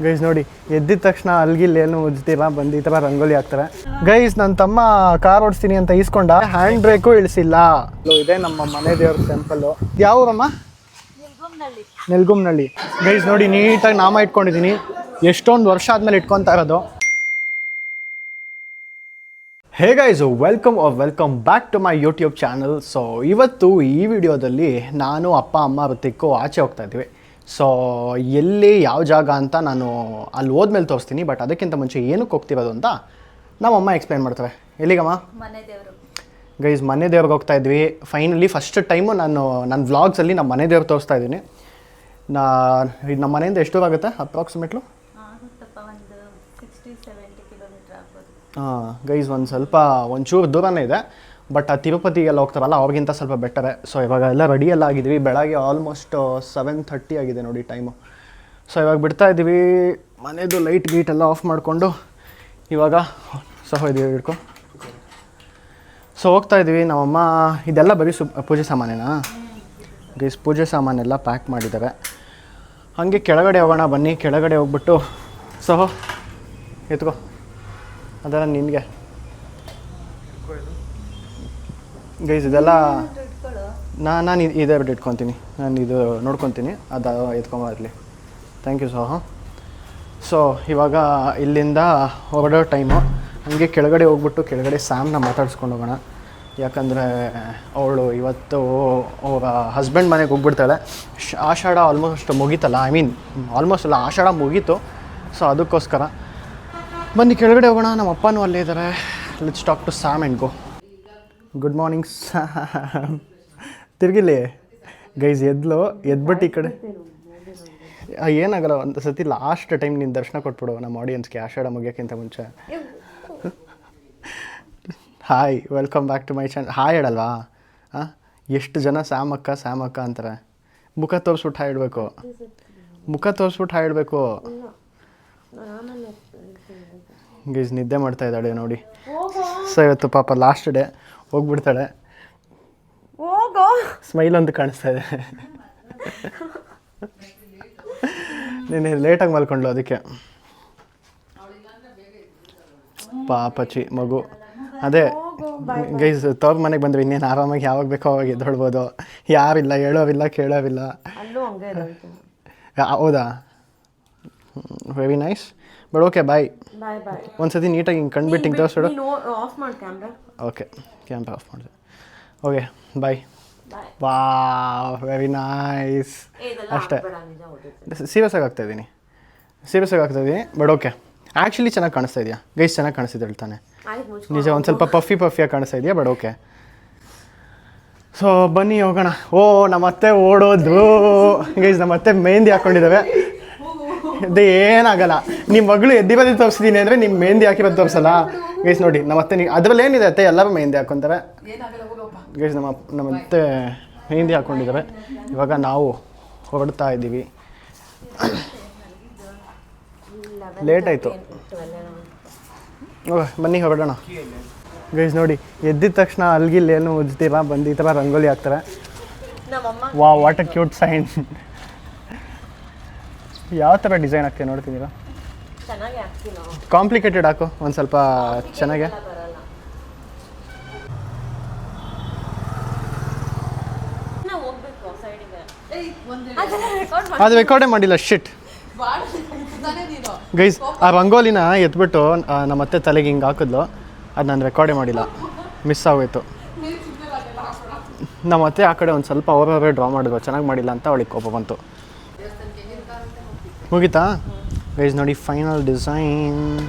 Guys ನೋಡಿ, ಎದ್ದಿದ ತಕ್ಷಣ ಅಲ್ಗಿಲ್ ಏನು ಉಜ್ತೀರಾ ಬಂದು ಈ ಥರ ರಂಗೋಲಿ ಹಾಕ್ತಾರೆ. ಗೈಸ್ ನನ್ನ ತಮ್ಮ ಕಾರ್ ಓಡಿಸ್ತೀನಿ ಅಂತ ಈಸ್ಕೊಂಡ, ಹ್ಯಾಂಡ್ ಬ್ರೇಕು ಇಳಿಸಿಲ್ಲ. ಇದೇ ನಮ್ಮ ಮನೆ ದೇವ್ರ ಟೆಂಪಲ್ಲು. ಯಾವೂರಮ್ಮ? ನೆಲ್ಗುಮ್ನಳ್ಳಿ. ಗೈಸ್ ನೋಡಿ, ನೀಟಾಗಿ ನಾಮ ಇಟ್ಕೊಂಡಿದ್ದೀನಿ. ಎಷ್ಟೊಂದು ವರ್ಷ ಆದಮೇಲೆ ಇಟ್ಕೊತಾ ಇರೋದು. Hey guys, welcome back to my YouTube channel. So ಇವತ್ತು ಈ ವಿಡಿಯೋದಲ್ಲಿ ನಾನು ಅಪ್ಪ ಅಮ್ಮ ಋತಿಕ್ಕು ಆಚೆ ಹೋಗ್ತಾ ಇದ್ದೀವಿ. ಸೊ ಎಲ್ಲಿ ಯಾವ ಜಾಗ ಅಂತ ನಾನು ಅಲ್ಲಿ ಹೋದ್ಮೇಲೆ ತೋರಿಸ್ತೀನಿ. ಬಟ್ ಅದಕ್ಕಿಂತ ಮುಂಚೆ ಏನಕ್ಕೆ ಹೋಗ್ತಿರೋದು ಅಂತ ನಮ್ಮಮ್ಮ ಎಕ್ಸ್ಪ್ಲೈನ್ ಮಾಡ್ತಾರೆ. ಎಲ್ಲಿಗಮ್ಮ? ಮನೆ ದೇವರು. ಗೈಸ್ ಮನೆ ದೇವ್ರಿಗೆ ಹೋಗ್ತಾ ಇದ್ವಿ. ಫೈನಲಿ ಫಸ್ಟ್ ಟೈಮು ನಾನು ನನ್ನ ವ್ಲಾಗ್ಸಲ್ಲಿ ನಮ್ಮ ಮನೆ ದೇವ್ರು ತೋರಿಸ್ತಾ ಇದ್ದೀನಿ. ಇದು ನಮ್ಮ ಮನೆಯಿಂದ ಎಷ್ಟು ದೂರ ಆಗುತ್ತೆ ಅಪ್ರಾಕ್ಸಿಮೇಟ್ಲು? ಹಾಂ ಗೈಸ್, ಒಂಚೂರು ದೂರನೇ ಇದೆ. ಬಟ್ ಆ ತಿರುಪತಿಗೆಲ್ಲ ಹೋಗ್ತಾರಲ್ಲ ಅವ್ರಿಗಿಂತ ಸ್ವಲ್ಪ ಬೆಟರೇ. ಸೊ ಇವಾಗ ಎಲ್ಲ ರೆಡಿ ಎಲ್ಲ ಆಗಿದ್ವಿ. ಬೆಳಗ್ಗೆ ಆಲ್ಮೋಸ್ಟ್ 7:30 ಆಗಿದೆ ನೋಡಿ ಟೈಮು. ಸೊ ಇವಾಗ ಬಿಡ್ತಾ ಇದ್ದೀವಿ. ಮನೆಯದು ಲೈಟ್ ಗೀಟ್ ಎಲ್ಲ ಆಫ್ ಮಾಡಿಕೊಂಡು ಇವಾಗ ಇದೀವಿ ಹಿಡ್ಕೊ. ಸೊ ಹೋಗ್ತಾ ಇದ್ದೀವಿ. ನಮ್ಮಮ್ಮ ಇದೆಲ್ಲ ಬರೀ ಪೂಜೆ ಸಾಮಾನೇನಾ ಗೈಸ್? ಪೂಜೆ ಸಾಮಾನೆಲ್ಲ ಪ್ಯಾಕ್ ಮಾಡಿದ್ದಾರೆ. ಹಾಗೆ ಕೆಳಗಡೆ ಹೋಗೋಣ ಬನ್ನಿ. ಕೆಳಗಡೆ ಹೋಗ್ಬಿಟ್ಟು ಎತ್ಕೋ, ಅದೆಲ್ಲ ನಿನಗೆ ಗೈಸ್. ಇದೆಲ್ಲ ನಾನು ಇದೇ ಬಿಟ್ಟು ಇಟ್ಕೊತೀನಿ. ನಾನು ಇದು ನೋಡ್ಕೊತೀನಿ, ಅದು ಎತ್ಕೊಂಬರಲಿ. ಥ್ಯಾಂಕ್ ಯು ಸೊ ಇವಾಗ ಇಲ್ಲಿಂದ ಹೊರಡೋ ಟೈಮು. ಹಾಗೆ ಕೆಳಗಡೆ ಹೋಗ್ಬಿಟ್ಟು ಕೆಳಗಡೆ ಸ್ಯಾಮ್ನ ಮಾತಾಡ್ಸ್ಕೊಂಡು ಹೋಗೋಣ. ಯಾಕಂದರೆ ಅವಳು ಇವತ್ತು ಅವರ ಹಸ್ಬೆಂಡ್ ಮನೆಗೆ ಹೋಗ್ಬಿಡ್ತಾಳೆ. ಆಷಾಢ ಆಲ್ಮೋಸ್ಟ್ ಮುಗೀತಲ್ಲ, ಆಲ್ಮೋಸ್ಟ್ ಅಲ್ಲ, ಆಷಾಢ ಮುಗೀತು. ಸೊ ಅದಕ್ಕೋಸ್ಕರ ಬನ್ನಿ ಕೆಳಗಡೆ ಹೋಗೋಣ. ನಮ್ಮ ಅಪ್ಪನೂ ಅಲ್ಲೇ ಇದ್ದಾರೆ. Let's talk to Sam and go. Good morning Sam. ತಿರ್ಗಿಲಿ ಗೈಸ್, ಎದ್ಬಿಟ್ಟು ಈ ಕಡೆ. ಏನಾಗಲ್ಲ, ಒಂದು ಸತಿ ಲಾಸ್ಟ್ ಟೈಮ್ ನೀನು ದರ್ಶನ ಕೊಟ್ಬಿಡು ನಮ್ಮ ಆಡಿಯನ್ಸ್ಗೆ ಆಷಾಢ ಮುಗಿಯೋಕ್ಕಿಂತ ಮುಂಚೆ. Hi, welcome back to my channel. Hi ಹೇಳಲ್ವಾ? ಹಾಂ, ಎಷ್ಟು ಜನ ಸ್ಯಾಮ್ ಅಕ್ಕ ಅಂತಾರೆ. ಮುಖ ತೋರಿಸ್ಬಿಟ್ಟು ಹಾಯ್ ಇಡಬೇಕು. ಗೈಸ್ ನಿದ್ದೆ ಮಾಡ್ತಾ ಇದ್ದಾಳೆ ನೋಡಿ. ಸೊ ಇವತ್ತು ಪಾಪ ಲಾಸ್ಟ್ ಡೇ, ಹೋಗ್ಬಿಡ್ತಾಳೆ. ಸ್ಮೈಲ್ ಅಂತ ಕಾಣಿಸ್ತಾ ಇದೆ. ನೀನು ಲೇಟಾಗಿ ಮಲ್ಕೊಂಡ್ಲು, ಅದಕ್ಕೆ ಪಾಪಚ್ಚಿ ಮಗು. ಅದೇ ಗೈಸ್, ತವ್ರ ಮನೆಗೆ ಬಂದರೆ ಇನ್ನೇನು ಆರಾಮಾಗಿ ಯಾವಾಗ ಬೇಕೋ ಅವಾಗ ಎದ್ದೊಳ್ಬೋದು. ಯಾರಿಲ್ಲ, ಹೇಳೋವಿಲ್ಲ, ಕೇಳೋವಿಲ್ಲ. ಹೌದಾ? Very nice. But okay, bye. ಒಂದ್ಸತಿ ನೀಟಾಗಿ ಹಿಂಗೆ ಕಂಡುಬಿಟ್ಟು ಹಿಂಗೆ ತೋರಿಸ್ಬಿಡು. ಓಕೆ, ಕ್ಯಾಮ್ರಾ ಆಫ್ ಮಾಡಿದೆ. Okay, bye. Wow, very nice. ಅಷ್ಟೇ, ಸೀರಿಯಸ್ ಆಗಿ ಆಗ್ತಾಯಿದ್ದೀನಿ. ಬಟ್ ಓಕೆ, ಆ್ಯಕ್ಚುಲಿ ಚೆನ್ನಾಗಿ ಕಾಣಿಸ್ತಾ ಇದೆಯಾ ಗೈಸ್? ಚೆನ್ನಾಗಿ ಕಾಣಿಸ್ತಿದೆ ಹೇಳ್ತಾನೆ. ನಿಜ, ಒಂದು ಸ್ವಲ್ಪ ಪಫಿಯಾಗಿ ಕಾಣಿಸ್ತಾ ಇದೆಯಾ? But okay. ಸೊ ಬನ್ನಿ ಹೋಗೋಣ. ನಮ್ಮತ್ತೆ ಓಡೋದು ಗೈಸ್. ನಮ್ಮತ್ತೆ ಮೆಹಂದಿ ಹಾಕ್ಕೊಂಡಿದ್ದಾವೆ. ಅದೇ ಏನಾಗಲ್ಲ, ನಿಮ್ಮ ಮಗಳು ಎದ್ದಿರೋದು ತೋರಿಸಿದ್ದೀನಿ ಅಂದರೆ ನಿಮ್ಮ ಮೆಹಂದಿ ಹಾಕಿರೋದು ತೋರಿಸಲ್ಲ ಗೈಸ್. ನೋಡಿ ನಮ್ಮತ್ತೆ, ಅದರಲ್ಲಿ ಏನಿದೆ ಅತ್ತೆ, ಎಲ್ಲರೂ ಮೆಹಂದಿ ಹಾಕ್ಕೊತಾರೆ ಗೈಸ್. ನಮ್ಮತ್ತೆ ಮೆಹಂದಿ ಹಾಕ್ಕೊಂಡಿದ್ದಾರೆ. ಇವಾಗ ನಾವು ಹೊರಡ್ತಾ ಇದ್ದೀವಿ. ಲೇಟ್ ಆಯಿತು. ಓಕೆ ಬನ್ನಿ ಹೊರಡೋಣ ಗೈಸ್. ನೋಡಿ, ಎದ್ದಿದ ತಕ್ಷಣ ಅಲ್ಗಿಲ್ ಏನು ಉಜ್ತೀರಾ ಬಂದು ಈ ಥರ ರಂಗೋಲಿ ಹಾಕ್ತಾರೆ. What a cute sign. ಯಾವ ಥರ ಡಿಸೈನ್ ಹಾಕ್ತೀವಿ ನೋಡ್ತಿದ್ದೀರಾ? ಕಾಂಪ್ಲಿಕೇಟೆಡ್ ಹಾಕು ಒಂದು ಸ್ವಲ್ಪ ಚೆನ್ನಾಗೆ. ಅದು ರೆಕಾರ್ಡೇ ಮಾಡಿಲ್ಲ. ಶಿಟ್ ಗೈಸ್, ಆ ರಂಗೋಲಿನ ಎತ್ಬಿಟ್ಟು ನಮ್ಮತ್ತೆ ತಲೆಗೆ ಹಿಂಗೆ ಹಾಕಿದ್ಲು. ಅದು ನಾನು ರೆಕಾರ್ಡೇ ಮಾಡಿಲ್ಲ, ಮಿಸ್ ಆಗೋಯ್ತು. ನಮ್ಮತ್ತೆ ಆ ಕಡೆ ಒಂದು ಸ್ವಲ್ಪ ಅವರವರೇ ಡ್ರಾ ಮಾಡಿದ್ರು, ಚೆನ್ನಾಗಿ ಮಾಡಿಲ್ಲ ಅಂತ ಅವಳಿಗೆ ಕೋಪ ಬಂತು. ಮುಗೀತಾ ಗೈಸ್? ನೋಡಿ ಫೈನಲ್ ಡಿಸೈನ್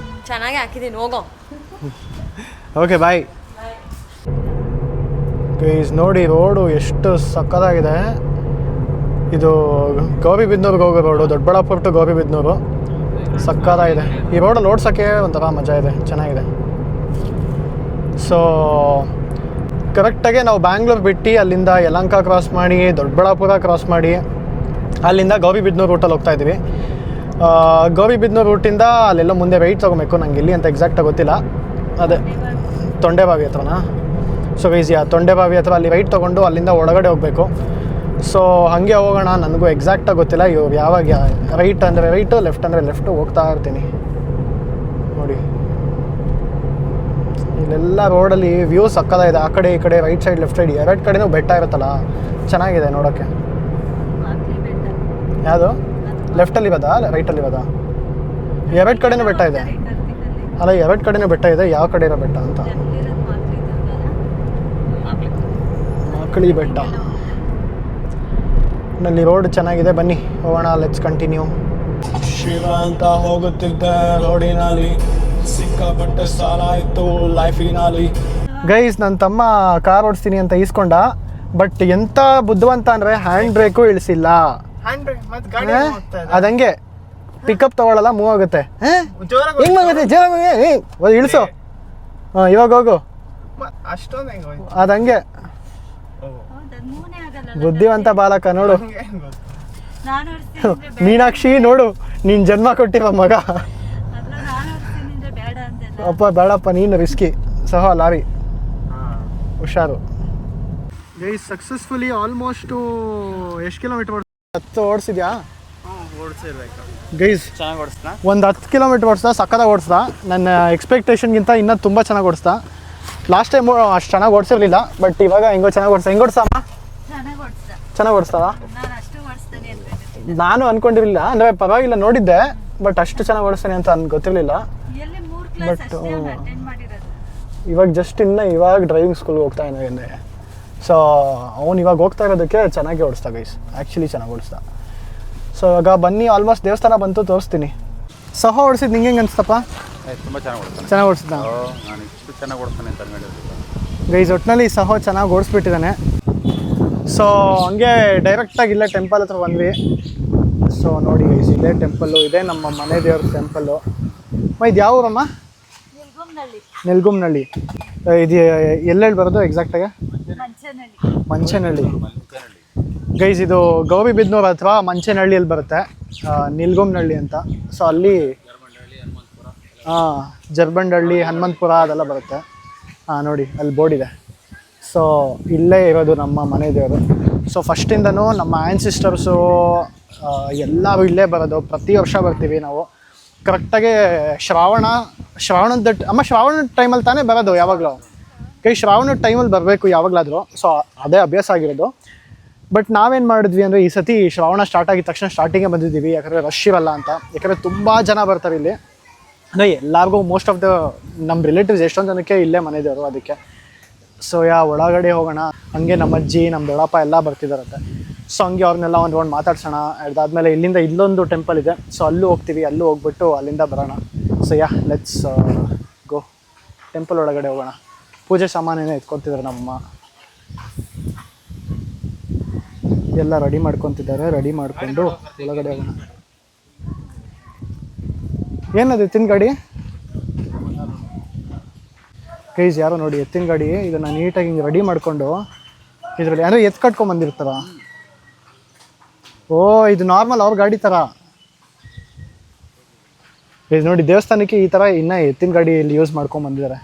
ಚೆನ್ನಾಗಿ ಹಾಕಿದ್ದೀನಿ, ಹೋಗೋ. Okay bye guys. ನೋಡಿ ರೋಡು ಎಷ್ಟು ಸಕ್ಕತ್ತಾಗಿದೆ. ಇದು ಗೌರಿಬಿದನೂರಿಗೆ ಹೋಗೋ ರೋಡು, ದೊಡ್ಡಬಳ್ಳಾಪುರ ಟು ಗೌರಿಬಿದನೂರು. ಸಕ್ಕತ್ತಾಗಿದೆ. ಈ ರೋಡಲ್ಲಿ ಓಡ್ಸೋಕ್ಕೆ ಒಂಥರ ಮಜಾ ಇದೆ, ಚೆನ್ನಾಗಿದೆ. ಸೊ ಕರೆಕ್ಟಾಗೆ ನಾವು ಬ್ಯಾಂಗ್ಳೂರು ಬಿಟ್ಟು ಅಲ್ಲಿಂದ ಯಲಹಂಕ ಕ್ರಾಸ್ ಮಾಡಿ, ದೊಡ್ಡಬಳ್ಳಾಪುರ ಕ್ರಾಸ್ ಮಾಡಿ, ಅಲ್ಲಿಂದ ಗೌರಿಬಿದನೂರು ರೂಟಲ್ಲಿ ಹೋಗ್ತಾ ಇದ್ದೀವಿ. ಗೌರಿಬಿದನೂರು ರೂಟಿಂದ ಅಲ್ಲೆಲ್ಲ ಮುಂದೆ ವೆಯ್ಟ್ ತೊಗೊಬೇಕು. ನಂಗೆ ಎಲ್ಲಿ ಅಂತ ಎಕ್ಸಾಕ್ಟಾಗಿ ಗೊತ್ತಿಲ್ಲ. ಅದೇ ತೊಂಡೆಬಾವಿ ಹತ್ರನಾ? ಸೊ ಗೈಸ್, ತೊಂಡೆಬಾವಿ ಹತ್ರ ಅಲ್ಲಿ ವೆಯ್ಟ್ ತೊಗೊಂಡು ಅಲ್ಲಿಂದ ಒಳಗಡೆ ಹೋಗಬೇಕು. ಸೊ ಹಾಗೆ ಹೋಗೋಣ. ನನಗೂ ಎಕ್ಸಾಕ್ಟಾಗಿ ಗೊತ್ತಿಲ್ಲ ಇವ್ರು ಯಾವಾಗ ರೈಟ್ ಅಂದರೆ ರೈಟು, ಲೆಫ್ಟ್ ಅಂದರೆ ಲೆಫ್ಟು ಹೋಗ್ತಾ ಇರ್ತೀನಿ. ನೋಡಿ ಇಲ್ಲೆಲ್ಲ ರೋಡಲ್ಲಿ ವ್ಯೂ ಸಕ್ಕದಾಗಿದೆ. ಆ ಕಡೆ ಈ ಕಡೆ ರೈಟ್ ಸೈಡ್ ಲೆಫ್ಟ್ ಸೈಡ್ ಎರಡು ಕಡೆನೂ ಬೆಟ್ಟ ಇರುತ್ತಲ್ಲ, ಚೆನ್ನಾಗಿದೆ ನೋಡೋಕ್ಕೆ. ಯಾವುದು ಲೆಫ್ಟಲ್ಲಿ ಇರೋದಾ ರೈಟಲ್ಲಿ ಇರೋದಾ? ಎರಡು ಕಡೆನೂ ಬೆಟ್ಟ ಇದೆ ಅಲ್ಲ, ಎರಡು ಕಡೆನೂ ಬೆಟ್ಟ ಇದೆ. ಯಾವ ಕಡೆ ಇರೋ ಬೆಟ್ಟ ಅಂತ? ಮಕ್ಕಳಿ ಬೆಟ್ಟ. ನಲ್ಲಿ ರೋಡ್ ಚೆನ್ನಾಗಿದೆ, ಬನ್ನಿ ಹೋಗೋಣ. Let's continue. ಶಿವ ಅಂತ ಹೋಗುತ್ತಿದ್ದೆ ರೋಡಿನಲ್ಲಿ, ಸಿಕ್ಕಾಪಟ್ಟೆ ಸಾಲ ಇತ್ತು ಲೈಫಿನಲ್ಲಿ. ಗೈಸ್, ನನ್ನ ತಮ್ಮ ಕಾರ್ ಓಡಿಸ್ತೀನಿ ಅಂತ ಈಸ್ಕೊಂಡ, ಬಟ್ ಎಂಥ ಬುದ್ಧಿವಂತ ಅಂದರೆ ಹ್ಯಾಂಡ್ ಬ್ರೇಕು ಇಳಿಸಿಲ್ಲ. ಅದಂಗೆ ಪಿಕಪ್ ತಗೊಳ್ಳಲ್ಲ, ಮೂವ್ ಆಗುತ್ತೆ. ಹೆಂಗಾಗುತ್ತೆ ಜೋರಾಗಿ ಇಳಿಸು. ಇವಾಗ ಹೋಗು. ಅದಂಗೆ ಬುದ್ಧಿವಂತ ಬಾಲಕ ನೋಡು. ಮೀನಾಕ್ಷಿ ನೋಡು, ನೀನ್ ಜನ್ಮ ಕೊಟ್ಟಿರೋ ಮಗ. ಅಪ್ಪ ಬೇಡಪ್ಪ, ನೀನು ರಿಸ್ಕಿ. ಸಹ ಲಾರಿ ಹುಷಾರು. ಗೈಸ್, ಸಕ್ಸಸ್ಫುಲಿ ಆಲ್ಮೋಸ್ಟು ಎಷ್ಟು ಕಿಲೋಮೀಟರ್ 10 ಓಡಿಸಿದ್ಯಾ? ಗೈಸ್ ಒಂದು 10 ಕಿಲೋಮೀಟರ್ ಓಡಿಸ್ದ, ಸಕ್ಕತ್ತಾಗಿ ಓಡಿಸ್ದ. ನನ್ನ ಎಕ್ಸ್ಪೆಕ್ಟೇಷನ್ಗಿಂತ ಇನ್ನೂ ತುಂಬ ಚೆನ್ನಾಗಿ ಓಡಿಸ್ದ. ಲಾಸ್ಟ್ ಟೈಮ್ ಅಷ್ಟು ಚೆನ್ನಾಗಿ ಓಡಿಸಿರ್ಲಿಲ್ಲ, ಬಟ್ ಇವಾಗ ಹೆಂಗೋ ಚೆನ್ನಾಗಿ ಓಡಿಸ್ದ. ಹೆಂಗೆ ಓಡಿಸ್ತಮ್ಮ? ಚೆನ್ನಾಗಿ ಓಡಿಸ್ತಾವ? ನಾನು ಅಂದ್ಕೊಂಡಿರಲಿಲ್ಲ, ಅಂದರೆ ಪರವಾಗಿಲ್ಲ ನೋಡಿದ್ದೆ, ಬಟ್ ಅಷ್ಟು ಚೆನ್ನಾಗಿ ಓಡಿಸ್ತಾನೆ ಅಂತ ಗೊತ್ತಿರಲಿಲ್ಲ. ಬಟ್ ಇವಾಗ ಜಸ್ಟ್ ಇವಾಗ ಡ್ರೈವಿಂಗ್ ಸ್ಕೂಲ್ಗೆ ಹೋಗ್ತಾ ಇದ್ದಾನೆ. ಸೊ ಅವ್ನು ಇವಾಗ ಹೋಗ್ತಾ ಇರೋದಕ್ಕೆ ಚೆನ್ನಾಗಿ ಓಡಿಸ್ತಾ ಗೈಸ್, ಆ್ಯಕ್ಚುಲಿ ಚೆನ್ನಾಗಿ ಓಡಿಸ್ತಾ. ಸೊ ಇವಾಗ ಬನ್ನಿ, ಆಲ್ಮೋಸ್ಟ್ ದೇವಸ್ಥಾನ ಬಂತು, ತೋರಿಸ್ತೀನಿ. ಸಹ ಓಡಿಸಿದ್ದು ನಿಂಗೆ ಹೆಂಗೆ ಅನಿಸ್ತಪ್ಪ? ತುಂಬ ಚೆನ್ನಾಗಿ ಓಡಿಸ್ತಾ ಗೈಸ್. ಒಟ್ಟಿನಲ್ಲಿ ಸಹ ಚೆನ್ನಾಗಿ ಓಡಿಸ್ಬಿಟ್ಟಿದ್ದಾನೆ. ಸೊ ಹಂಗೆ ಡೈರೆಕ್ಟಾಗಿ ಇಲ್ಲೇ ಟೆಂಪಲ್ ಹತ್ರ ಬಂದ್ವಿ. ಸೊ ನೋಡಿ ಗೈಸ್, ಇದೇ ಟೆಂಪಲ್ಲು, ಇದೇ ನಮ್ಮ ಮನೆ ದೇವ್ರ ಟೆಂಪಲ್ಲು. ಇದು ಯಾವ ಊರಮ್ಮ? ನೆಲ್ಗುಮ್ನಳ್ಳಿ. ಇದು ಎಲ್ಲೆಲ್ಲಿ ಬರೋದು ಎಕ್ಸಾಕ್ಟಾಗಿ? ಮಂಚೇನಹಳ್ಳಿ. ಗೈಸ್, ಇದು ಗೌರಿಬಿದನೂರು ಹತ್ರ ಮಂಚೇನಹಳ್ಳಿಯಲ್ಲಿ ಬರುತ್ತೆ, ನಿಲ್ಗುಮ್ನಳ್ಳಿ ಅಂತ. ಸೊ ಅಲ್ಲಿ ಜರ್ಬಂಡಹಳ್ಳಿ, ಹನುಮಂತಪುರ ಅದೆಲ್ಲ ಬರುತ್ತೆ. ನೋಡಿ ಅಲ್ಲಿ ಬೋರ್ಡ್ ಇದೆ. ಸೊ ಇಲ್ಲೇ ಇರೋದು ನಮ್ಮ ಮನೆ ದೇವರು. ಸೊ ಫಸ್ಟಿಂದನೂ ನಮ್ಮ ಆ್ಯನ್ಸಿಸ್ಟರ್ಸು ಎಲ್ಲರೂ ಇಲ್ಲೇ ಬರೋದು. ಪ್ರತಿ ವರ್ಷ ಬರ್ತೀವಿ ನಾವು. ಕರೆಕ್ಟಾಗಿ ಶ್ರಾವಣದ ಟೈಮಲ್ಲಿ ತಾನೇ ಬರೋದು ಯಾವಾಗಲೂ. ಶ್ರಾವಣದ ಟೈಮಲ್ಲಿ ಬರಬೇಕು ಯಾವಾಗಲಾದರೂ. ಸೊ ಅದೇ ಅಭ್ಯಾಸ ಆಗಿರೋದು. ಬಟ್ ನಾವೇನು ಮಾಡಿದ್ವಿ ಅಂದರೆ, ಈ ಸತಿ ಶ್ರಾವಣ ಸ್ಟಾರ್ಟ್ ಆಗಿದ ತಕ್ಷಣ ಸ್ಟಾರ್ಟಿಂಗೇ ಬಂದಿದ್ದೀವಿ, ಯಾಕಂದರೆ ರಶ್ ಇರಲ್ಲ ಅಂತ. ಯಾಕಂದರೆ ತುಂಬ ಜನ ಬರ್ತಾರೆ ಇಲ್ಲಿ. ಅಂದರೆ ಎಲ್ಲರಿಗೂ ಮೋಸ್ಟ್ ಆಫ್ ದ ನಮ್ಮ ರಿಲೇಟಿವ್ಸ್ ಎಷ್ಟೊಂದು ಜನಕ್ಕೆ ಇಲ್ಲೇ ಮನೆ ದೇವರು, ಅದಕ್ಕೆ. ಸೊ ಒಳಗಡೆ ಹೋಗೋಣ. ಹಂಗೆ ನಮ್ಮ ಅಜ್ಜಿ, ನಮ್ಮ ದೊಡ್ಡಪ್ಪ ಎಲ್ಲ ಬರ್ತಿದ್ದಾರಂತೆ. ಸೊ ಹಂಗೆ ಅವ್ರನ್ನೆಲ್ಲ ಒಂದು ರೌಂಡ್ ಮಾತಾಡ್ಸೋಣ. ಅದಾದಮೇಲೆ ಇಲ್ಲಿಂದ ಇಲ್ಲೊಂದು ಟೆಂಪಲ್ ಇದೆ, ಸೊ ಅಲ್ಲೂ ಹೋಗ್ತೀವಿ. ಅಲ್ಲೂ ಹೋಗ್ಬಿಟ್ಟು ಅಲ್ಲಿಂದ ಬರೋಣ. So let's go. ಟೆಂಪಲ್ ಒಳಗಡೆ ಹೋಗೋಣ. ಪೂಜೆ ಸಾಮಾನೇನೇ ಎತ್ಕೊತಿದ್ದಾರೆ ನಮ್ಮಮ್ಮ. ಎಲ್ಲ ರೆಡಿ ಮಾಡ್ಕೊತಿದ್ದಾರೆ. ರೆಡಿ ಮಾಡಿಕೊಂಡು ಒಳಗಡೆ ಹೋಗೋಣ. ಏನದು ಎತ್ತಿನ ಗಾಡಿ? ಗೈಸ್, ಯಾರೋ ನೋಡಿ ಎತ್ತಿನ ಗಾಡಿ. ಇದನ್ನು ನೀಟಾಗಿ ಹಿಂಗೆ ರೆಡಿ ಮಾಡಿಕೊಂಡು ಇದರಲ್ಲಿ ಅಂದರೆ ಎತ್ತು ಕಟ್ಕೊಂಬಂದಿರ್ತಾರ. ಓ, ಇದು ನಾರ್ಮಲ್ ಅವ್ರ ಗಾಡಿ ಥರ. ಇದು ನೋಡಿ, ದೇವಸ್ಥಾನಕ್ಕೆ ಈ ಥರ ಇನ್ನೂ ಎತ್ತಿನ ಗಾಡಿ ಇಲ್ಲಿ ಯೂಸ್ ಮಾಡ್ಕೊಂಬಂದಿದ್ದಾರೆ.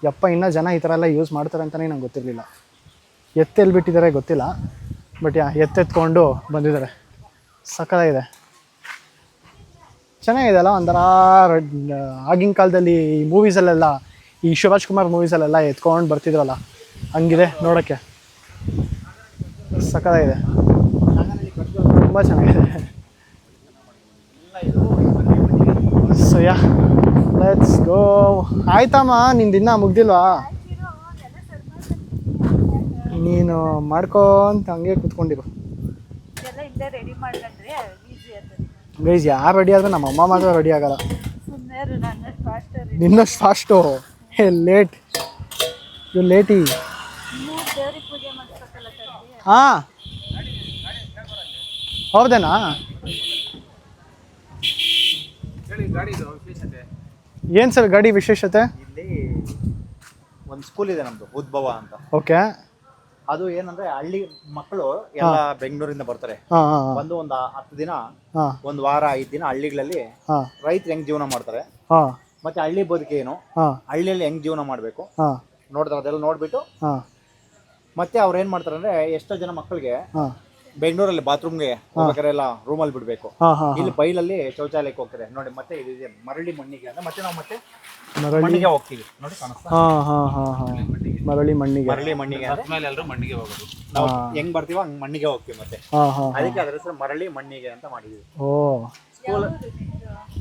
ಯಪ್ಪ, ಇನ್ನೂ ಜನ ಈ ಥರ ಎಲ್ಲ ಯೂಸ್ ಮಾಡ್ತಾರೆ ಅಂತಲೇ ನಂಗೆ ಗೊತ್ತಿರಲಿಲ್ಲ. ಎತ್ತೆಲ್ಲಿ ಬಿಟ್ಟಿದ್ದಾರೆ ಗೊತ್ತಿಲ್ಲ, ಬಟ್ ಎತ್ತೆತ್ಕೊಂಡು ಬಂದಿದ್ದಾರೆ. ಸಕ್ಕತ್ತಾಗಿದೆ, ಚೆನ್ನಾಗಿದೆ ಅಲ್ಲ. ಒಂಥರ ಆಗಿನ ಕಾಲದಲ್ಲಿ ಈ ಮೂವೀಸಲ್ಲೆಲ್ಲ, ಈ ಶಿವರಾಜ್ ಕುಮಾರ್ ಮೂವೀಸಲ್ಲೆಲ್ಲ ಎತ್ಕೊಂಡು ಬರ್ತಿದ್ರಲ್ಲ, ಹಂಗಿದೆ ನೋಡೋಕ್ಕೆ. ಸಕ್ಕತ್ತಾಗಿದೆ, ತುಂಬ ಚೆನ್ನಾಗಿದೆ. So let's go. ಆಯ್ತಮ್ಮ, ನಿಂದು ಇನ್ನೂ ಮುಗ್ದಿಲ್ವಾ? ನೀನು ಮಾಡ್ಕೊಂತ ಹಂಗೆ ಕೂತ್ಕೊಂಡಿರು. ಗೈಸ್, ಯಾರು ರೆಡಿ ಆದ್ರೆ ನಮ್ಮ ಅಮ್ಮ ಮಾತ್ರ ರೆಡಿ ಆಗಲ್ಲ. ನಿನ್ನಷ್ಟು ಫಾಸ್ಟು. ಲೇಟ್ ಯು ಲೇಟಿ. ಹಾಂ, ಹೌದೇನಾ? ಏನು ಸರ್ ಗಾಡಿ ವಿಶೇಷತೆ? ಇಲ್ಲಿ ಒಂದು ಸ್ಕೂಲ್ ಇದೆ ನಮ್ದು, ಉದ್ಭವ ಅಂತ. ಓಕೆ. ಅದು ಏನಂದ್ರೆ ಹಳ್ಳಿ ಮಕ್ಕಳು ಎಲ್ಲ ಬೆಂಗಳೂರಿಂದ ಬರ್ತಾರೆ. ಬಂದು ಒಂದು 10 ದಿನ, ಒಂದು ವಾರ, 5 ದಿನ ಹಳ್ಳಿಗಳಲ್ಲಿ ರೈತರು ಹೆಂಗ್ ಜೀವನ ಮಾಡ್ತಾರೆ, ಮತ್ತೆ ಹಳ್ಳಿ ಬದುಕು ಏನು, ಹಳ್ಳಿಯಲ್ಲಿ ಹೆಂಗ್ ಜೀವನ ಮಾಡ್ಬೇಕು ನೋಡ್ತಾರೆ. ಅದೆಲ್ಲ ನೋಡ್ಬಿಟ್ಟು ಮತ್ತೆ ಅವ್ರು ಏನ್ ಮಾಡ್ತಾರೆ ಅಂದ್ರೆ, ಎಷ್ಟೋ ಜನ ಮಕ್ಕಳಿಗೆ ಬೆಂಗಳೂರಲ್ಲಿ ಬಾತ್ರೂಮ್ಗೆ ಹೋಗ್ಬೇಕಾದ್ರೆ ಎಲ್ಲ ರೂಮಲ್ಲಿ ಬಿಡಬೇಕು. ಹಾಂ ಹಾಂ ಇಲ್ಲಿ ಬೈಲಲ್ಲಿ ಶೌಚಾಲಯಕ್ಕೆ ಹೋಗ್ತಾರೆ ನೋಡಿ. ಮತ್ತೆ ಇದು ಮರಳಿ ಮಣ್ಣಿಗೆ ಅಂತ ಮತ್ತೆ ನಾವು ಮತ್ತೆ ಮಣ್ಣಿಗೆ ಹೋಗ್ತೀವಿ ನೋಡಿ, ಕಾಣಿಸ್ತಾ? ಹಾಂ ಹಾಂ ಹಾಂ ಹಾಂ ಮರಳಿ ಮಣ್ಣಿಗೆ ಮೇಲೆ ಎಲ್ಲರೂ ಮಣ್ಣಿಗೆ ಹೋಗೋದು. ನಾವು ಹೆಂಗ್ ಬರ್ತೀವೋ ಹಂಗ್ ಮಣ್ಣಿಗೆ ಹೋಗ್ತೀವಿ ಮತ್ತೆ. ಹಾಂ ಹಾಂ ಅದಕ್ಕೆ ಅದ್ರ ಹೆಸರು ಮರಳಿ ಮಣ್ಣಿಗೆ ಅಂತ ಮಾಡಿದ್ವಿ. ಓ ಸ್ಕೂಲ್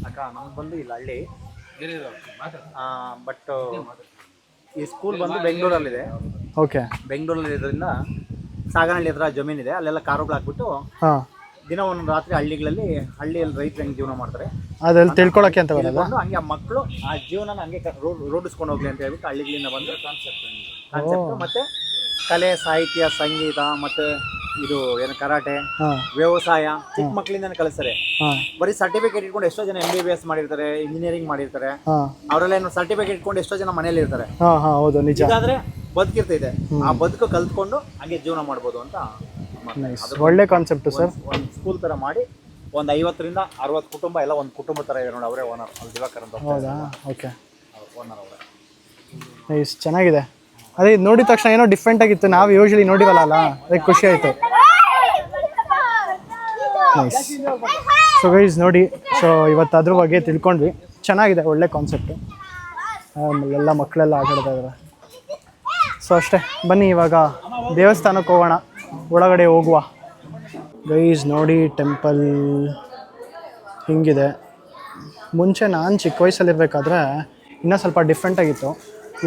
ಅಕ್ಕ ನಮ್ಗೆ ಬಂದು ಇಲ್ಲ ಹಳ್ಳಿ, ಬಟ್ ಈ ಸ್ಕೂಲ್ ಬಂದು ಬೆಂಗಳೂರಲ್ಲಿದೆ. ಓಕೆ. ಬೆಂಗಳೂರಲ್ಲಿ ಇರೋದ್ರಿಂದ ಸಾಗನಹಳ್ಳಿ ಹತ್ರ ಜಮೀನಿದೆ, ಅಲ್ಲೆಲ್ಲ ಕಾರುಗಳು ಹಾಕ್ಬಿಟ್ಟು ಹಾಂ ದಿನ ಒಂದು ರಾತ್ರಿ ಹಳ್ಳಿಗಳಲ್ಲಿ ರೈತರು ಹೆಂಗೆ ಜೀವನ ಮಾಡ್ತಾರೆ ಅದ್ರಲ್ಲಿ ತಿಳ್ಕೊಳಕ್ಕೆ ಅಂತ ಬರೋದು. ಹಂಗೆ ಆ ಮಕ್ಕಳು ಆ ಜೀವನ ಹಂಗೆ ರೂಢಿಸ್ಕೊಂಡು ಹೋಗ್ಲಿ ಅಂತ ಹೇಳ್ಬಿಟ್ಟು ಹಳ್ಳಿಗಳಿಂದ ಬಂದು ಕಾನ್ಸೆಪ್ಟ್ ಮತ್ತೆ ಕಲೆ, ಸಾಹಿತ್ಯ, ಸಂಗೀತ ಮತ್ತೆ ಇದು ಏನು ಕರಾಟೆ, ವ್ಯವಸಾಯ ಚಿಕ್ಕ ಮಕ್ಕಳಿಂದ ಕಲಿಸ್ತಾರೆ. ಬರೀ ಸರ್ಟಿಫಿಕೇಟ್ ಇಟ್ಕೊಂಡು ಎಷ್ಟೋ ಜನ MBBS ಮಾಡಿರ್ತಾರೆ, ಇಂಜಿನಿಯರಿಂಗ್ ಮಾಡಿರ್ತಾರೆ, ಅವರೆಲ್ಲ ಏನು ಸರ್ಟಿಫಿಕೇಟ್ ಇಟ್ಕೊಂಡು ಎಷ್ಟೋ ಜನ ಮನೇಲಿ ಇರ್ತಾರೆ. ಹೌದು ನಿಜ. ಆದ್ರೆ ಬದುಕಿರ್ತೈತೆ, ಆ ಬದುಕು ಕಲ್ತ್ಕೊಂಡು ಹಂಗೆ ಜೀವನ ಮಾಡ್ಬೋದು ಅಂತ ಒಳ್ಳೆ ಕಾನ್ಸೆಪ್ಟ್ ಸರ್. ಒಂದು ಸ್ಕೂಲ್ ತರ ಮಾಡಿ ಒಂದು 50ರಿಂದ 60 ಕುಟುಂಬ ಎಲ್ಲ ಒಂದು ಕುಟುಂಬ ತರ ಇದೆ ನೋಡಿ. ಅವರೇ ಓನರ್ ಅಲ್ಲಿ ದಿವಾಕರ್ ಅಂತ. ಹೌದಾ? ಓಕೆ. ಓನರ್ ಅವರೇ. ನೈಸ್, ಚೆನ್ನಾಗಿದೆ. ಅದೇ ನೋಡಿದ ತಕ್ಷಣ ಏನೋ ಡಿಫ್ರೆಂಟ್ ಆಗಿತ್ತು, ನಾವು ಯೂಶಲಿ ನೋಡಿವಲ್ಲ, ಅದಕ್ಕೆ ಖುಷಿ ಆಯಿತು. ನೈಸ್. ಸೊ ಗೈಸ್ ನೋಡಿ, ಸೊ ಇವತ್ತು ಅದ್ರ ಬಗ್ಗೆ ತಿಳ್ಕೊಂಡ್ವಿ. ಚೆನ್ನಾಗಿದೆ, ಒಳ್ಳೆ ಕಾನ್ಸೆಪ್ಟು. ಎಲ್ಲ ಮಕ್ಕಳೆಲ್ಲ ಆಟಾಡ್ತಾ ಇದ್ದಾರೆ. ಸೊ ಅಷ್ಟೇ, ಬನ್ನಿ ಇವಾಗ ದೇವಸ್ಥಾನಕ್ಕೆ ಹೋಗೋಣ, ಒಳಗಡೆ ಹೋಗುವ. ಗೈಸ್ ನೋಡಿ ಟೆಂಪಲ್ ಹಿಂಗಿದೆ. ಮುಂಚೆ ನಾನು ಚಿಕ್ಕ ವಯಸ್ಸಲ್ಲಿರಬೇಕಾದ್ರೆ ಇನ್ನೂ ಸ್ವಲ್ಪ ಡಿಫ್ರೆಂಟಾಗಿತ್ತು.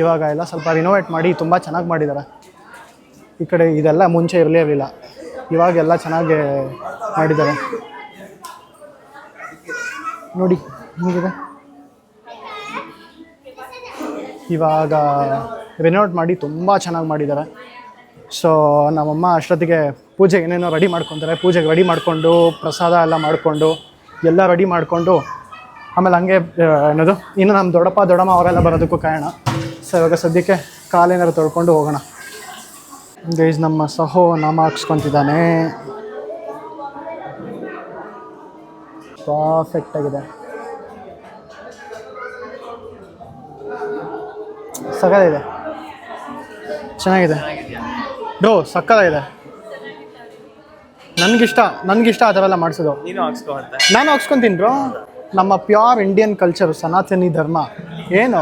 ಇವಾಗ ಎಲ್ಲ ಸ್ವಲ್ಪ ರಿನೋವೇಟ್ ಮಾಡಿ ತುಂಬ ಚೆನ್ನಾಗಿ ಮಾಡಿದ್ದಾರೆ. ಈ ಕಡೆ ಇದೆಲ್ಲ ಮುಂಚೆ ಇರಲಿಲ್ಲ, ಇವಾಗೆಲ್ಲ ಚೆನ್ನಾಗಿ ಮಾಡಿದ್ದಾರೆ ನೋಡಿ ಹಿಂಗಿದೆ. ಇವಾಗ ರಿನೋವೇಟ್ ಮಾಡಿ ತುಂಬ ಚೆನ್ನಾಗಿ ಮಾಡಿದ್ದಾರೆ. ಸೊ ನಮ್ಮಮ್ಮ ಅಷ್ಟೊತ್ತಿಗೆ ಪೂಜೆಗೆ ಏನೇನೋ ರೆಡಿ ಮಾಡ್ಕೊತಾರೆ. ಪೂಜೆಗೆ ರೆಡಿ ಮಾಡಿಕೊಂಡು ಪ್ರಸಾದ ಎಲ್ಲ ಮಾಡಿಕೊಂಡು ಎಲ್ಲ ರೆಡಿ ಮಾಡಿಕೊಂಡು ಆಮೇಲೆ ಹಂಗೆ ಏನದು ಇನ್ನು ನಮ್ಮ ದೊಡ್ಡಮ್ಮ ಅವರೆಲ್ಲ ಬರೋದಕ್ಕೂ ಕಾರಣ. ಸೊ ಇವಾಗ ಸದ್ಯಕ್ಕೆ ಕಾಲೇನಾರು ತೊಳ್ಕೊಂಡು ಹೋಗೋಣ. ಗೈಸ್ ನಮ್ಮ ಸಹೋ ನಾಮ ಹಾಕ್ಸ್ಕೊತಿದ್ದಾನೆ. ಪರ್ಫೆಕ್ಟ್ ಆಗಿದೆ, ಸಕ್ಕತ್ತಾಗಿದೆ, ಚೆನ್ನಾಗಿದೆ ಬ್ರೋ, ಸಕ್ಕತ್ತಾಗಿದೆ. ನನಗಿಷ್ಟ ಆ ಥರ ಎಲ್ಲ ಮಾಡಿಸೋದು. ನಾನು ಹಾಕ್ಸ್ಕೊತೀನಿ ಬ್ರೋ. ನಮ್ಮ ಪ್ಯೂರ್ ಇಂಡಿಯನ್ ಕಲ್ಚರು, ಸನಾತನಿ ಧರ್ಮ. ಏನು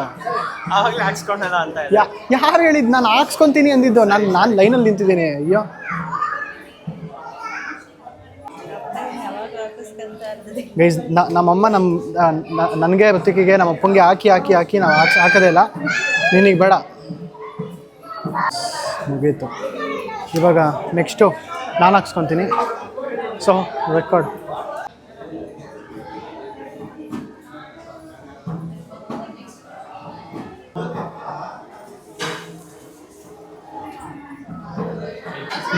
ಯಾರು ಹೇಳಿದ್ದು ನಾನು ಹಾಕ್ಸ್ಕೊತೀನಿ ಅಂದಿದ್ದು? ನಾನು ಲೈನಲ್ಲಿ ನಿಂತಿದ್ದೀನಿ. ಅಯ್ಯೋ ಗೈಸ್, ನಮ್ಮಮ್ಮ ನನಗೆ ಋತಿಕಿಗೆ ನಮ್ಮ ಅಪ್ಪಂಗೆ ಹಾಕಿ ನಾವು ಹಾಕೋದೇ ಇಲ್ಲ. ನಿನಗೆ ಬೇಡ, ಮುಗೀತು. ಇವಾಗ ನೆಕ್ಸ್ಟು ನಾನು ಹಾಕ್ಸ್ಕೊತೀನಿ. So record.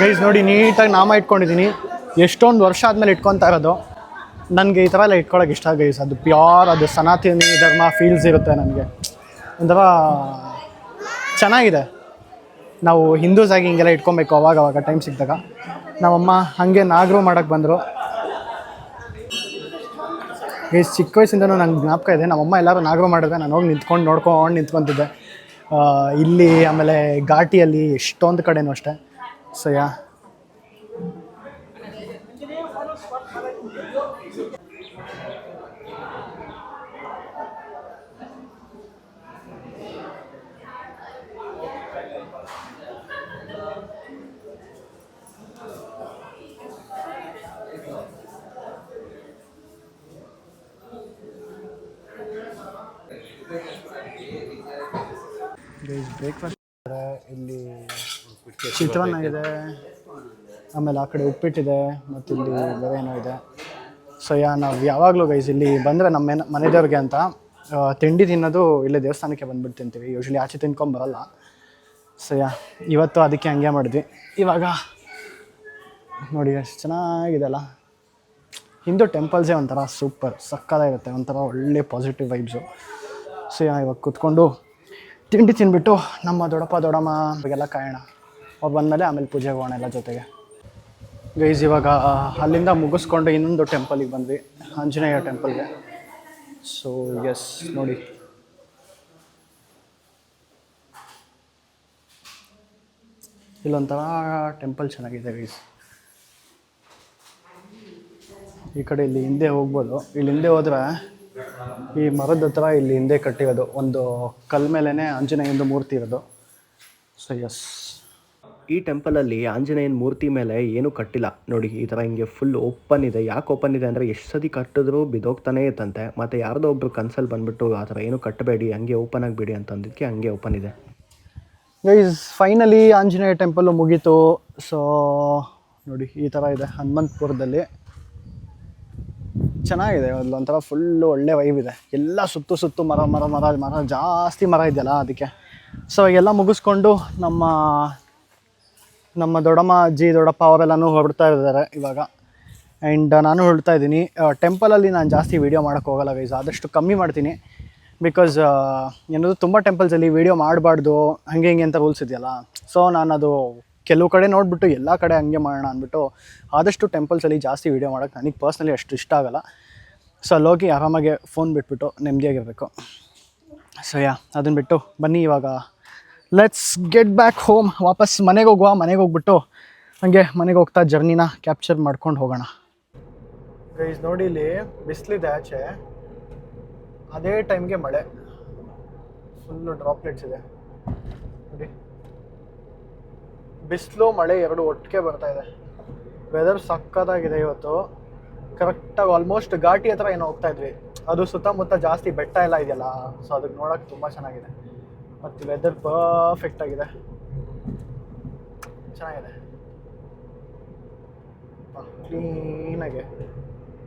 ಗೈಸ್ ನೋಡಿ, ನೀಟಾಗಿ ನಾಮ ಇಟ್ಕೊಂಡಿದ್ದೀನಿ. ಎಷ್ಟೊಂದು ವರ್ಷ ಆದಮೇಲೆ ಇಟ್ಕೊತಾ ಇರೋದು. ನನಗೆ ಈ ಥರ ಎಲ್ಲ ಇಟ್ಕೊಳ್ಳೋಕೆ ಇಷ್ಟ ಗೈಸ್. ಅದು ಪ್ಯೂರ್, ಅದು ಸನಾತನಿ ಧರ್ಮ ಫೀಲ್ಸ್ ಇರುತ್ತೆ ನನಗೆ. ಒಂಥರ ಚೆನ್ನಾಗಿದೆ. ನಾವು ಹಿಂದೂಸ್ ಆಗಿ ಹಿಂಗೆಲ್ಲ ಇಟ್ಕೊಬೇಕು ಅವಾಗ ಟೈಮ್ ಸಿಕ್ಕಿದಾಗ. ನಮ್ಮಮ್ಮ ಹಾಗೆ ನಾಗರು ಮಾಡೋಕ್ಕೆ ಬಂದರು. ಈ ಚಿಕ್ಕ ವಯಸ್ಸಿಂದನೂ ನಂಗೆ ಜ್ಞಾಪಕ ಇದೆ, ನಮ್ಮಮ್ಮ ಎಲ್ಲರೂ ನಾಗರು ಮಾಡಿದ್ರೆ ನಾನು ಹೋಗಿ ನೋಡ್ಕೊಂಡು ನಿಂತ್ಕೊತಿದ್ದೆ ಇಲ್ಲಿ. ಆಮೇಲೆ ಘಾಟಿಯಲ್ಲಿ ಎಷ್ಟೊಂದು ಕಡೆನೂ ಅಷ್ಟೇ. ಸೊ ಯಾ ಬ್ರೇಕ್ಫಾಸ್ಟ್ ಇಲ್ಲಿ ಚಿತ್ರಾನ್ನ ಇದೆ, ಆಮೇಲೆ ಆ ಕಡೆ ಉಪ್ಪಿಟ್ಟಿದೆ, ಮತ್ತು ಇಲ್ಲಿ ಬೇರೆ ಏನೋ ಇದೆ. ಸೊ ನಾವು ಯಾವಾಗಲೂ ಗೈಸ್ ಇಲ್ಲಿ ಬಂದರೆ ನಮ್ಮ ಮನೆದೇವ್ರಿಗೆ ಅಂತ ತಿಂಡಿ ತಿನ್ನೋದು ಇಲ್ಲೇ ದೇವಸ್ಥಾನಕ್ಕೆ ಬಂದುಬಿಟ್ಟು ತಿಂತೀವಿ. ಯೂಶ್ವಲಿ ಆಚೆ ತಿನ್ಕೊಂಬರಲ್ಲ. ಸೊ ಇವತ್ತು ಅದಕ್ಕೆ ಹಂಗೆ ಮಾಡಿದ್ವಿ. ಇವಾಗ ನೋಡಿ ಎಷ್ಟು ಚೆನ್ನಾಗಿದೆ ಅಲ್ಲ. ಹಿಂದೂ ಟೆಂಪಲ್ಸೇ ಒಂಥರ ಸೂಪರ್ ಸಕ್ಕತ್ತಾಗಿರುತ್ತೆ, ಒಂಥರ ಒಳ್ಳೆ ಪಾಸಿಟಿವ್ ವೈಬ್ಸು. ಸೊ ಇವಾಗ ಕೂತ್ಕೊಂಡು ತಿಂಡಿ ತಿಂದ್ಬಿಟ್ಟು ನಮ್ಮ ದೊಡ್ಡಮ್ಮ ಎಲ್ಲ ಕಾಯೋಣ. ಅವ್ರು ಬಂದಮೇಲೆ ಆಮೇಲೆ ಪೂಜೆಗೆ ಹೋಗೋಣ ಎಲ್ಲ ಜೊತೆಗೆ. ಗೈಸ್ ಇವಾಗ ಅಲ್ಲಿಂದ ಮುಗಿಸ್ಕೊಂಡು ಇನ್ನೊಂದು ಟೆಂಪಲಿಗೆ ಬಂದ್ವಿ, ಆಂಜನೇಯ ಟೆಂಪಲ್ಗೆ. ಸೊ ಎಸ್ ನೋಡಿ, ಇಲ್ಲೊಂಥರ ಟೆಂಪಲ್ ಚೆನ್ನಾಗಿದೆ ಗೈಸ್. ಈ ಕಡೆ ಇಲ್ಲಿ ಹಿಂದೆ ಹೋಗ್ಬೋದು. ಇಲ್ಲಿ ಹಿಂದೆ ಹೋದರೆ ಈ ಮರದ ಹತ್ರ ಇಲ್ಲಿ ಹಿಂದೆ ಕಟ್ಟಿರೋದು ಒಂದು ಕಲ್ ಮೇಲೇ ಆಂಜನೇಯಂದು ಮೂರ್ತಿ ಇರೋದು. ಸೊ ಎಸ್, ಈ ಟೆಂಪಲಲ್ಲಿ ಆಂಜನೇಯನ ಮೂರ್ತಿ ಮೇಲೆ ಏನೂ ಕಟ್ಟಿಲ್ಲ ನೋಡಿ. ಈ ಥರ ಹಿಂಗೆ ಫುಲ್ ಓಪನ್ ಇದೆ. ಯಾಕೆ ಓಪನ್ ಇದೆ ಅಂದರೆ ಎಷ್ಟು ಸತಿ ಕಟ್ಟಿದ್ರೂ ಬಿದ್ದೋಗ್ತಾನೇ ಇತ್ತಂತೆ. ಮತ್ತು ಯಾರ್ದೋ ಒಬ್ರು ಕನ್ಸಲ್ಲಿ ಬಂದುಬಿಟ್ಟು ಆ ಥರ ಏನೂ ಕಟ್ಟಬೇಡಿ, ಹಂಗೆ ಓಪನ್ ಆಗಿಬಿಡಿ ಅಂತಂದಿದ್ದಕ್ಕೆ ಹಂಗೆ ಓಪನ್ ಇದೆ. ಗೈಸ್ ಫೈನಲಿ ಆಂಜನೇಯ ಟೆಂಪಲ್ಲು ಮುಗೀತು. ಸೊ ನೋಡಿ ಈ ಥರ ಇದೆ ಹನುಮಂತಪುರದಲ್ಲಿ. ಚೆನ್ನಾಗಿದೆ, ಒಂಥರ ಫುಲ್ಲು ಒಳ್ಳೆ ವೈಬ್ ಇದೆ. ಎಲ್ಲ ಸುತ್ತು ಮರ ಮರ ಮರ ಮರ ಜಾಸ್ತಿ ಮರ ಇದೆಯಲ್ಲ ಅದಕ್ಕೆ. ಸೊ ಎಲ್ಲ ಮುಗಿಸ್ಕೊಂಡು ನಮ್ಮ ದೊಡ್ಡಮ್ಮ ಅಜ್ಜಿ ದೊಡ್ಡಪ್ಪ ಅವರೆಲ್ಲನೂ ಹೊರಡ್ತಾ ಇದ್ದಾರೆ ಇವಾಗ. ಆ್ಯಂಡ್ ನಾನು ಹೊರಡ್ತಾ ಇದ್ದೀನಿ. ಟೆಂಪಲಲ್ಲಿ ನಾನು ಜಾಸ್ತಿ ವೀಡಿಯೋ ಮಾಡೋಕ್ಕೆ ಹೋಗಲ್ಲ ಗೈಸ್, ಆದಷ್ಟು ಕಮ್ಮಿ ಮಾಡ್ತೀನಿ. ಬಿಕಾಸ್ ಏನದು ತುಂಬ ಟೆಂಪಲ್ಸಲ್ಲಿ ವೀಡಿಯೋ ಮಾಡಬಾರ್ದು ಹಾಗೆ ಹಿಂಗೆ ಅಂತ ರೂಲ್ಸ್ ಇದೆಯಲ್ಲ. ಸೊ ನಾನು ಅದು ಕೆಲವು ಕಡೆ ನೋಡಿಬಿಟ್ಟು ಎಲ್ಲ ಕಡೆ ಹಂಗೆ ಮಾಡೋಣ ಅಂದ್ಬಿಟ್ಟು ಆದಷ್ಟು ಟೆಂಪಲ್ಸಲ್ಲಿ ಜಾಸ್ತಿ ವೀಡಿಯೋ ಮಾಡೋಕ್ಕೆ ನನಗೆ ಪರ್ಸ್ನಲಿ ಅಷ್ಟು ಇಷ್ಟ ಆಗೋಲ್ಲ. ಸೊ ಅಲ್ಲೋಗಿ ಆರಾಮಾಗೆ ಫೋನ್ ಬಿಟ್ಬಿಟ್ಟು ನೆಮ್ಮದಿಯಾಗಿರಬೇಕು. ಸೊ ಅದನ್ನು ಬಿಟ್ಟು ಬನ್ನಿ ಇವಾಗ ಲೆಟ್ಸ್ ಗೆಟ್ ಬ್ಯಾಕ್ ಹೋಮ್. ವಾಪಸ್ ಮನೆಗೆ ಹೋಗ್ಬಿಟ್ಟು ಹಾಗೆ ಮನೆಗೆ ಹೋಗ್ತಾ ಜರ್ನಿನ ಕ್ಯಾಪ್ಚರ್ ಮಾಡ್ಕೊಂಡು ಹೋಗೋಣ. ಗೈಸ್ ನೋಡಿ ಇಲ್ಲಿ ಬಿಸಿಲಿದೆ ಆಚೆ, ಅದೇ ಟೈಮ್ಗೆ ಮಳೆ, ಫುಲ್ಲು ಡ್ರಾಪ್ಲೆಟ್ಸ್ ಇದೆ ನೋಡಿ. ಬಿಸಿಲು ಮಳೆ ಎರಡು ಒಟ್ಟಿಗೆ ಬರ್ತಾ ಇದೆ. ವೆದರ್ ಸಕ್ಕತ್ತಾಗಿದೆ ಇವತ್ತು. ಕರೆಕ್ಟಾಗಿ ಆಲ್ಮೋಸ್ಟ್ ಘಾಟಿ ಹತ್ರ ಏನೋ ಹೋಗ್ತಾ ಇದ್ವಿ. ಅದು ಸುತ್ತಮುತ್ತ ಜಾಸ್ತಿ ಬೆಟ್ಟ ಎಲ್ಲ ಇದೆಯಲ್ಲ, ಸೊ ಅದಕ್ಕೆ ನೋಡೋಕೆ ತುಂಬ ಚೆನ್ನಾಗಿದೆ. ಮತ್ತು ವೆದರ್ ಪರ್ಫೆಕ್ಟ್ ಆಗಿದೆ, ಚೆನ್ನಾಗಿದೆ, ಕ್ಲೀನಾಗೆ